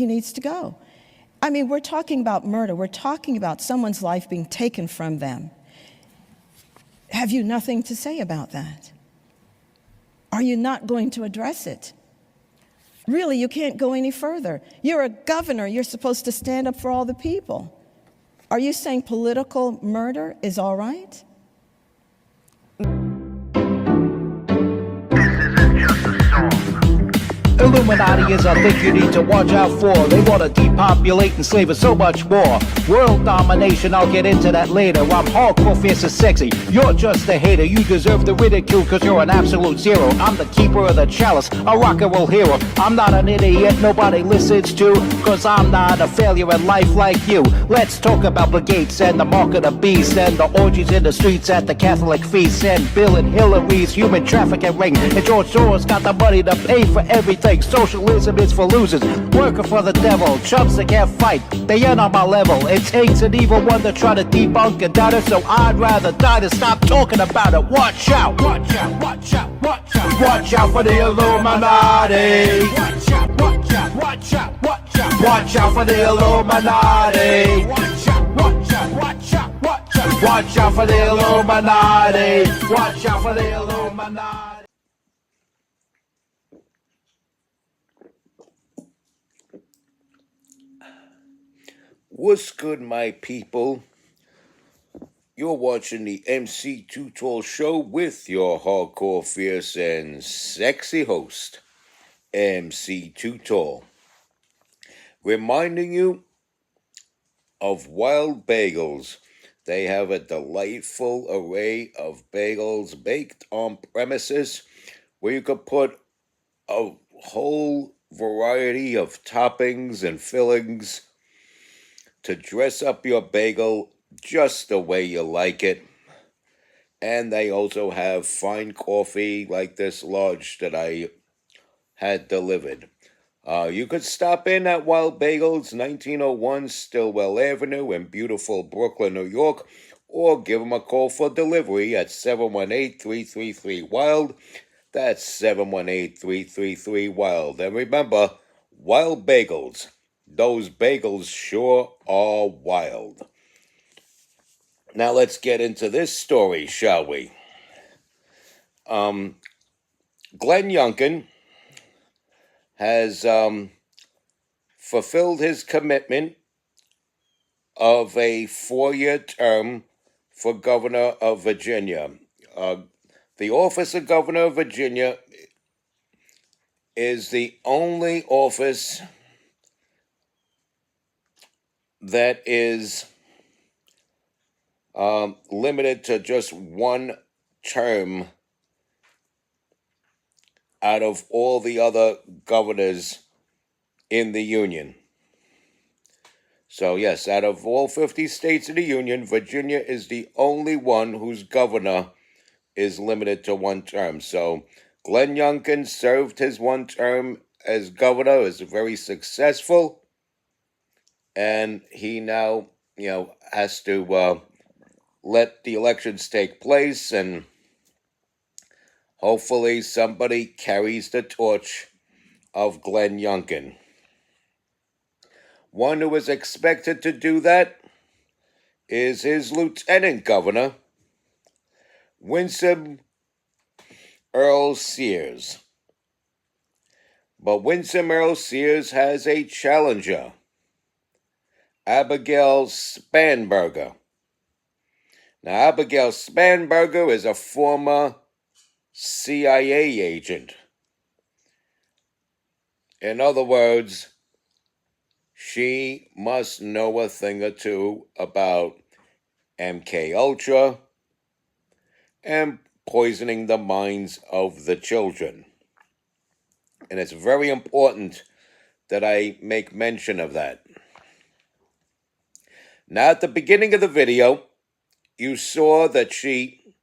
he needs to go. I mean, we're talking about murder. We're talking about someone's life being taken from them. Have you nothing to say about that? Are you not going to address it? Really, you can't go any further. You're a governor. You're supposed to stand up for all the people. Are you saying political murder is all right? Illuminati is a thing you need to watch out for. They want to depopulate and slave us so much more. World domination, I'll get into that later. I'm hardcore, fierce and sexy. You're just a hater. You deserve the ridicule because you're an absolute zero. I'm the keeper of the chalice, a rock and roll hero. I'm not an idiot nobody listens to, because I'm not a failure in life like you. Let's talk about Bill Gates and the mark of the beast, and the orgies in the streets at the Catholic feasts, and Bill and Hillary's human trafficking ring, and George Soros got the money to pay for everything. Socialism is for losers, working for the devil, chumps that can't fight, they ain't on my level. It takes an evil one to try to debunk and doubt it, so I'd rather die than stop talking about it. Watch out, watch out, watch out, watch out. Watch out for the Illuminati. Watch out, watch out, watch out, watch out. Watch out for the Illuminati. Watch out, watch out, watch out, watch out. Watch out for the Illuminati. Watch out for the Illuminati. What's good, my people? You're watching the MC Too Tall Show with your hardcore, fierce, and sexy host, MC Too Tall. Reminding you of Wild Bagels. They have a delightful array of bagels baked on premises where you could put a whole variety of toppings and fillings to dress up your bagel just the way you like it. And they also have fine coffee like this large that I had delivered. You could stop in at Wild Bagels, 1901 Stillwell Avenue in beautiful Brooklyn, New York, or give them a call for delivery at 718-333-WILD. That's 718-333-WILD. And remember, Wild Bagels. Those bagels sure are wild. Now let's get into this story, shall we? Glenn Youngkin has fulfilled his commitment of a 4-year term for governor of Virginia. The office of governor of Virginia is the only office that is limited to just one term out of all the other governors in the Union. So yes, out of all 50 states in the Union, Virginia is the only one whose governor is limited to one term. So Glenn Youngkin served his one term as governor, is very successful. And he now, has to let the elections take place, and hopefully somebody carries the torch of Glenn Youngkin. One who is expected to do that is his lieutenant governor, Winsome Earle-Sears. But Winsome Earle-Sears has a challenger, Abigail Spanburger. Now, Abigail Spanburger is a former CIA agent. In other words, she must know a thing or two about MK Ultra and poisoning the minds of the children. And it's very important that I make mention of that. Now, at the beginning of the video, you saw that she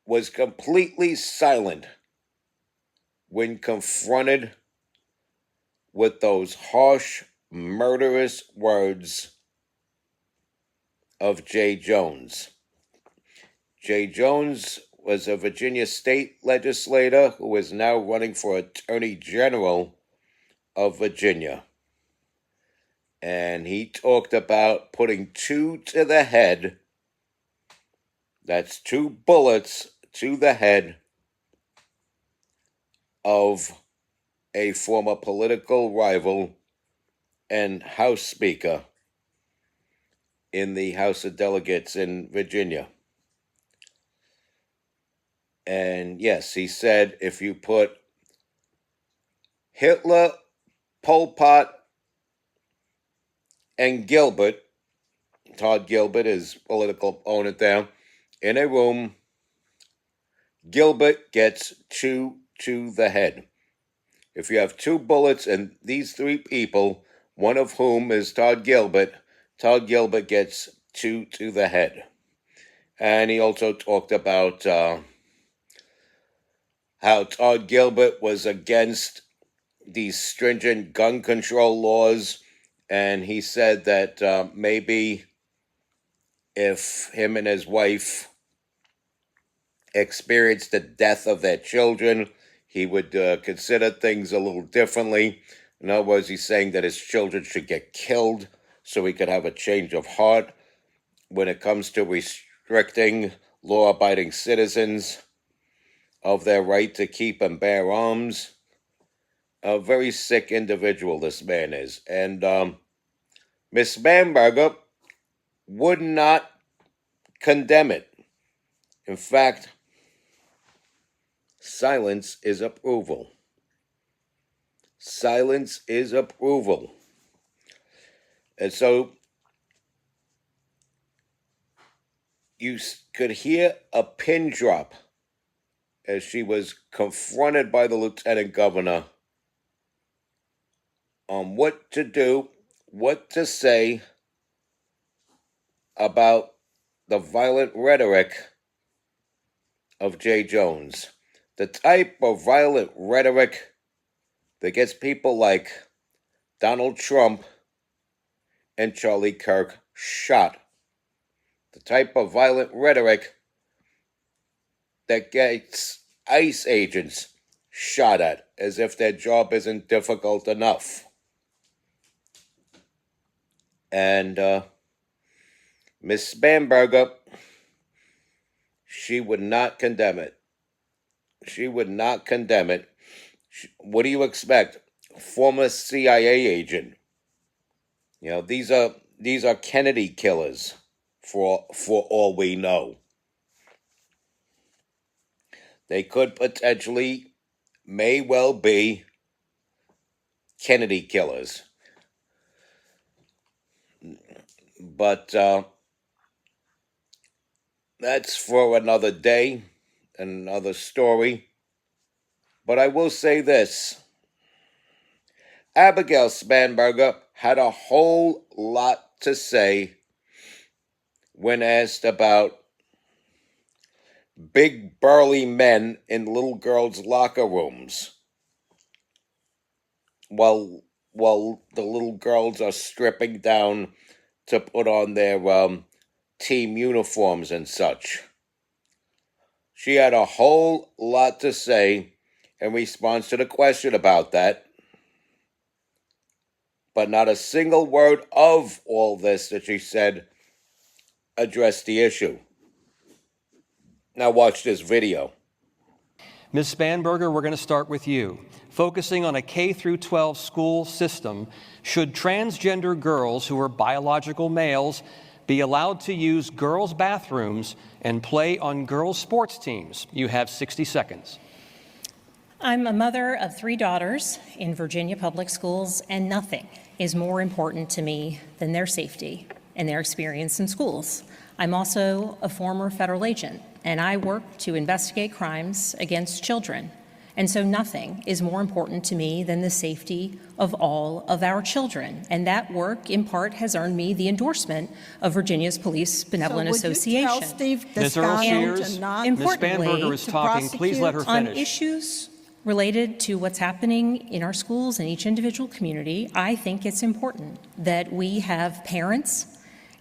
was completely silent when confronted with those harsh, murderous words of Jay Jones. Jay Jones was a Virginia state legislator who is now running for Attorney General of Virginia. And he talked about putting 2 to the head. That's 2 bullets to the head of a former political rival and House Speaker in the House of Delegates in Virginia. And yes, he said if you put Hitler, Pol Pot, and Gilbert, Todd Gilbert, his political opponent there, in a room, Gilbert gets 2 to the head. If you have 2 bullets and these 3 people, one of whom is Todd Gilbert gets 2 to the head. And he also talked about how Todd Gilbert was against these stringent gun control laws, and he said that maybe if him and his wife experienced the death of their children, he would consider things a little differently. In other words, he's saying that his children should get killed so he could have a change of heart when it comes to restricting law-abiding citizens of their right to keep and bear arms. A very sick individual this man is. And Miss Spanburger would not condemn it. In fact, silence is approval. Silence is approval. And so you could hear a pin drop as she was confronted by the lieutenant governor on what to do, what to say about the violent rhetoric of Jay Jones. The type of violent rhetoric that gets people like Donald Trump and Charlie Kirk shot. The type of violent rhetoric that gets ICE agents shot at as if their job isn't difficult enough. And Miss Spanburger, she would not condemn it. She would not condemn it. What do you expect? Former CIA agent. You know, these are Kennedy killers for all we know. They could potentially, may well be Kennedy killers. But that's for another day, another story. But I will say this. Abigail Spanburger had a whole lot to say when asked about big burly men in little girls' locker rooms while the little girls are stripping down to put on their team uniforms and such. She had a whole lot to say in response to the question about that, but not a single word of all this that she said addressed the issue. Now watch this video. Ms. Spanburger, we're going to start with you. Focusing on a K-12 school system, should transgender girls who are biological males be allowed to use girls' bathrooms and play on girls' sports teams? You have 60 seconds. I'm a mother of 3 daughters in Virginia public schools, and nothing is more important to me than their safety and their experience in schools. I'm also a former federal agent, and I work to investigate crimes against children. And so nothing is more important to me than the safety of all of our children. And that work, in part, has earned me the endorsement of Virginia's Police Benevolent Association. So would you tell Steve Ms. Earle-Sears, Ms. Spanburger is talking. Please let her finish. On issues related to what's happening in our schools and each individual community, I think it's important that we have parents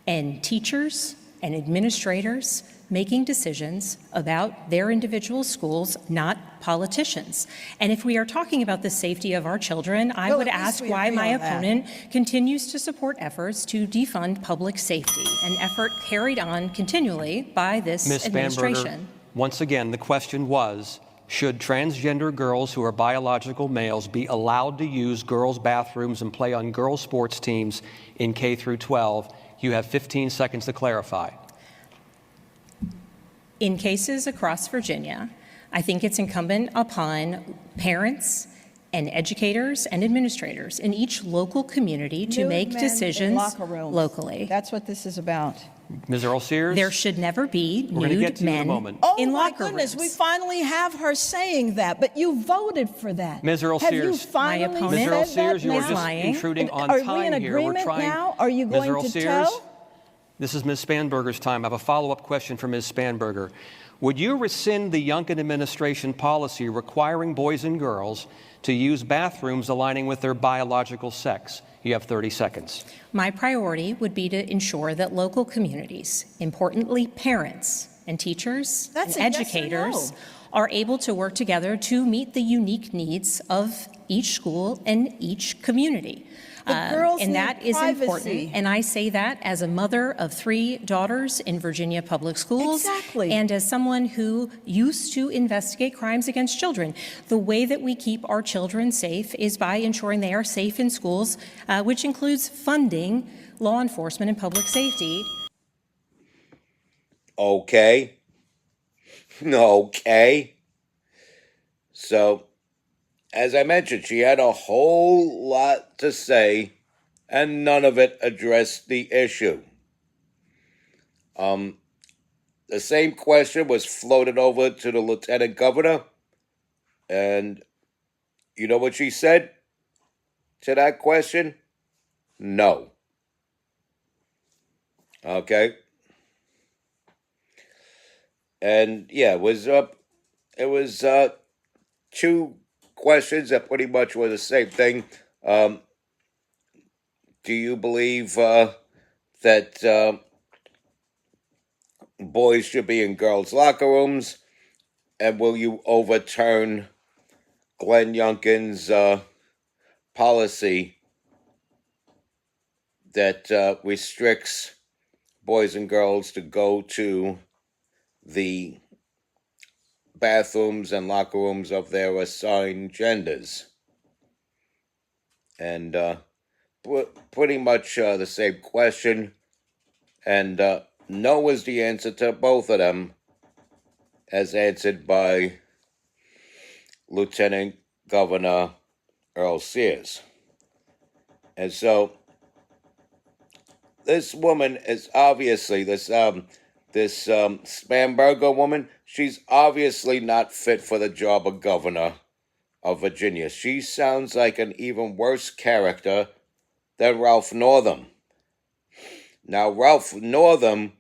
and teachers and administrators making decisions about their individual schools, not politicians. And if we are talking about the safety of our children, I Well, would at least ask we why agree my on that. opponent continues to support efforts to defund public safety, an effort carried on continually by this Ms. Spanberger, administration. once again, the question was, should transgender girls who are biological males be allowed to use girls' bathrooms and play on girls' sports teams in K through 12? You have 15 seconds to clarify. In cases across Virginia, I think it's incumbent upon parents and educators and administrators in each local community to Nude make men in decisions locker rooms. locally. That's what this is about. Ms. Earle-Sears? There should never be We're gonna get nude to you in a men moment. Oh in my locker goodness, we rooms. finally have her saying that, but you voted for that. Ms. Have you Earle-Sears. finally My opponent- Ms. said Earle-Sears, that you are now? just lying. intruding on Are we time in here. We're agreement trying. now? Are you Ms. going to Earle-Sears, tell? this is Ms. Spanberger's time. I have a follow-up question for Ms. Spanberger. Would you rescind the Youngkin administration policy requiring boys and girls to use bathrooms aligning with their biological sex? You have 30 seconds. My priority would be to ensure that local communities, importantly parents and teachers That's and a yes or educators, no. are able to work together to meet the unique needs of each school and each community. The girls and need that is privacy. important. And I say that as a mother of 3 daughters in Virginia public schools. Exactly. And as someone who used to investigate crimes against children. The way that we keep our children safe is by ensuring they are safe in schools, which includes funding law enforcement and public safety. Okay. Okay. So, as I mentioned, she had a whole lot to say, and none of it addressed the issue. The same question was floated over to the lieutenant governor, and you know what she said to that question? No. Okay. And yeah, it was 2 questions that pretty much were the same thing. Do you believe that boys should be in girls' locker rooms? And will you overturn Glenn Youngkin's policy that restricts boys and girls to go to the bathrooms and locker rooms of their assigned genders? And pretty much the same question. And no is the answer to both of them, as answered by Lieutenant Governor Earle-Sears. And so this woman is obviously, this Spanburger woman, she's obviously not fit for the job of governor of Virginia. She sounds like an even worse character than Ralph Northam. Now, Ralph Northam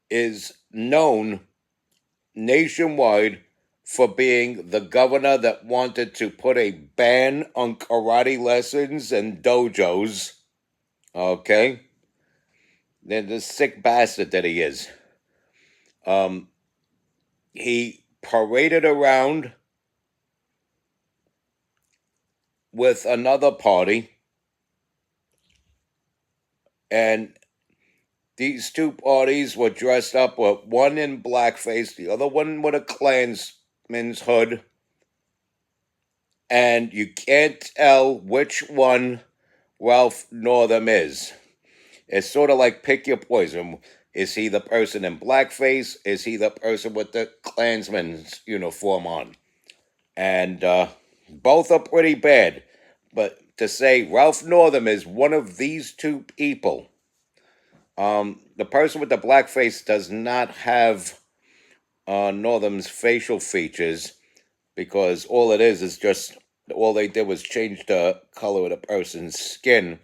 is known nationwide for being the governor that wanted to put a ban on karate lessons and dojos. Okay? The sick bastard that he is. He paraded around with another party, and these 2 parties were dressed up with one in blackface, the other one with a Klansman's hood, and you can't tell which one Ralph Northam is. It's sort of like pick your poison. Is he the person in blackface? Is he the person with the Klansman's uniform on? And both are pretty bad. But to say Ralph Northam is one of these 2 people, the person with the blackface does not have Northam's facial features, because all it is just, all they did was change the color of the person's skin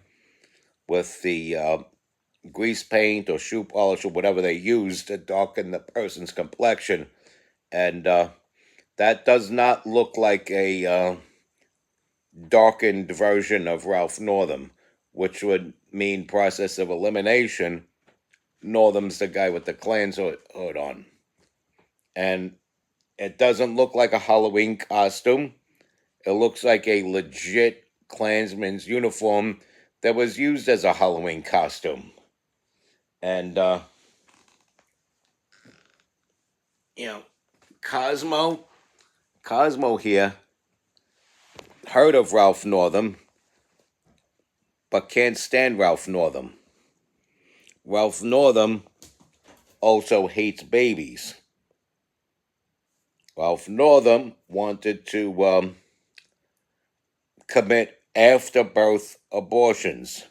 with the grease paint or shoe polish or whatever they used to darken the person's complexion. And that does not look like a darkened version of Ralph Northam, which would mean process of elimination. Northam's the guy with the Klan's hood on. And it doesn't look like a Halloween costume. It looks like a legit Klansman's uniform that was used as a Halloween costume. And, Cosmo here heard of Ralph Northam, but can't stand Ralph Northam. Ralph Northam also hates babies. Ralph Northam wanted to commit after-birth abortions,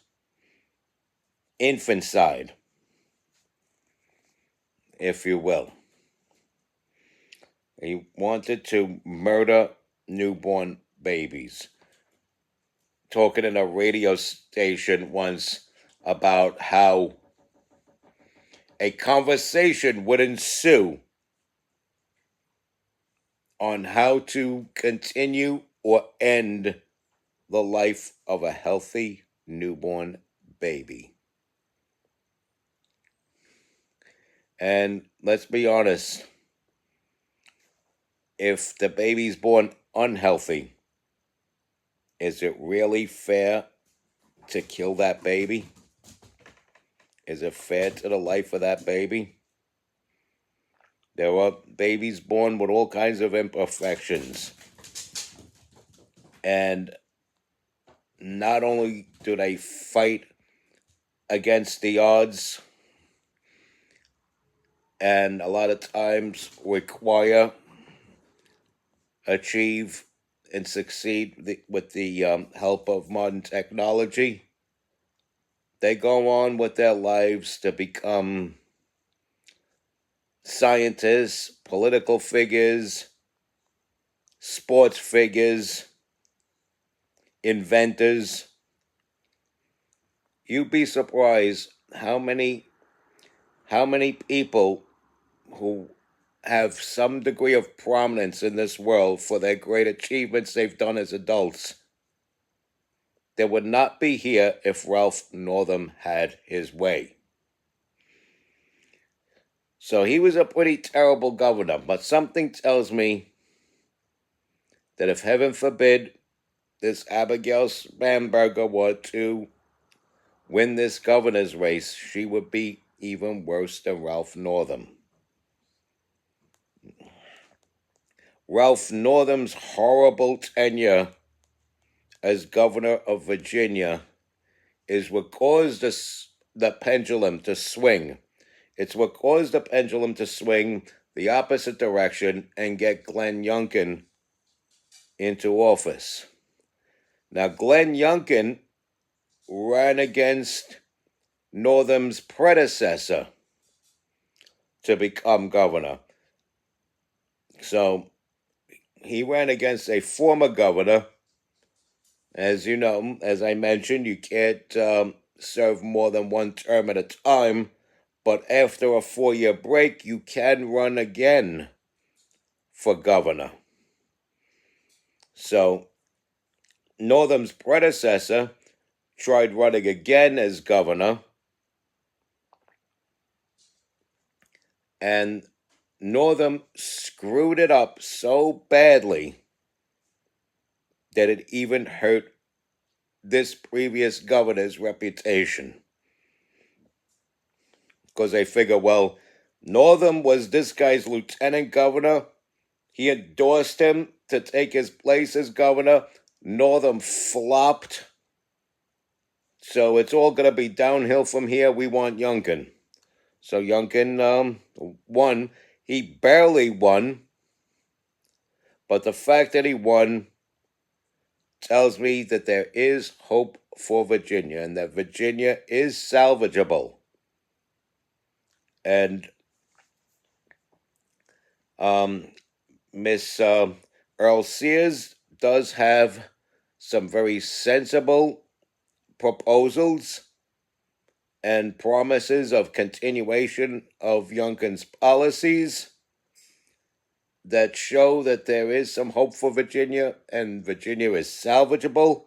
infanticide, if you will. He wanted to murder newborn babies. Talking in a radio station once about how a conversation would ensue on how to continue or end the life of a healthy newborn baby. And let's be honest, if the baby's born unhealthy, is it really fair to kill that baby? Is it fair to the life of that baby? There are babies born with all kinds of imperfections. And not only do they fight against the odds, and a lot of times require, achieve, and succeed with the help of modern technology, they go on with their lives to become scientists, political figures, sports figures, inventors. You'd be surprised how many people who have some degree of prominence in this world for their great achievements they've done as adults, they would not be here if Ralph Northam had his way. So he was a pretty terrible governor, but something tells me that if, heaven forbid, this Abigail Spanburger were to win this governor's race, she would be even worse than Ralph Northam. Ralph Northam's horrible tenure as governor of Virginia is what caused the pendulum to swing. It's what caused the pendulum to swing the opposite direction and get Glenn Youngkin into office. Now, Glenn Youngkin ran against Northam's predecessor to become governor. So he ran against a former governor. As you know, as I mentioned, you can't serve more than one term at a time, but after a 4-year break, you can run again for governor. So Northam's predecessor tried running again as governor, and Northam screwed it up so badly that it even hurt this previous governor's reputation. Because they figure, well, Northam was this guy's lieutenant governor. He endorsed him to take his place as governor. Northam flopped. So it's all going to be downhill from here. We want Youngkin. So Youngkin won. He barely won. But the fact that he won tells me that there is hope for Virginia and that Virginia is salvageable. And Miss Earle-Sears does have some very sensible proposals and promises of continuation of Youngkin's policies that show that there is some hope for Virginia and Virginia is salvageable,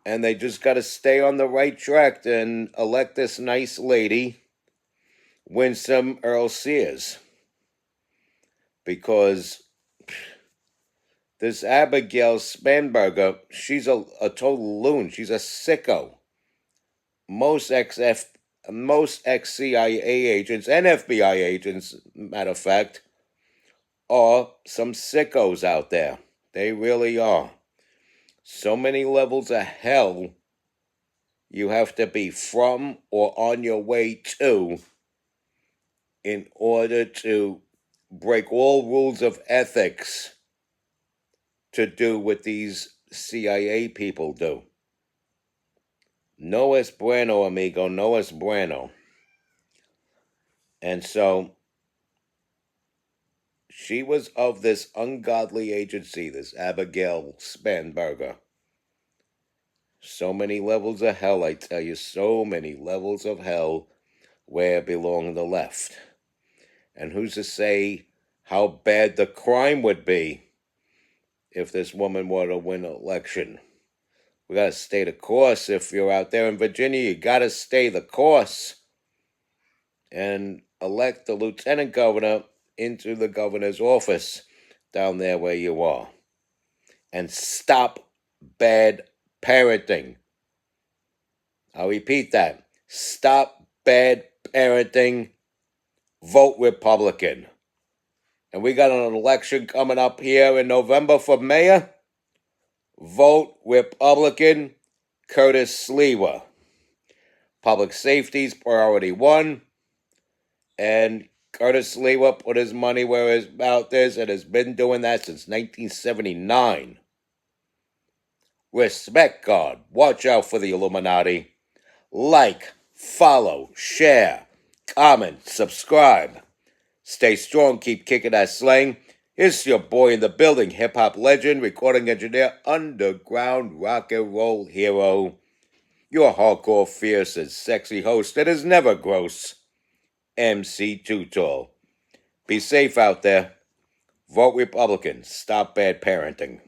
and they just got to stay on the right track and elect this nice lady Winsome Earle-Sears. Because this Abigail Spanburger, she's a total loon. She's a sicko. Most ex-CIA agents and FBI agents, matter of fact, are some sickos out there. They really are. So many levels of hell you have to be from or on your way to in order to break all rules of ethics to do what these CIA people do. No es bueno, amigo, no es bueno. And so she was of this ungodly agency, this Abigail Spanburger. So many levels of hell, I tell you, so many levels of hell where belong the left. And who's to say how bad the crime would be if this woman were to win an election? We got to stay the course. If you're out there in Virginia, you got to stay the course and elect the lieutenant governor into the governor's office down there where you are. And stop bad parenting. I'll repeat that. Stop bad parenting. Vote Republican. And we got an election coming up here in November for mayor. Vote Republican. Curtis Sliwa. Public safety's priority one. And Curtis Sliwa put his money where his mouth is and has been doing that since 1979. Respect God. Watch out for the Illuminati. Like, follow, share, comment, subscribe. Stay strong, keep kicking that slang. It's your boy in the building, hip-hop legend, recording engineer, underground rock and roll hero. Your hardcore, fierce, and sexy host that is never gross, MC Too Tall. Be safe out there. Vote Republican. Stop bad parenting.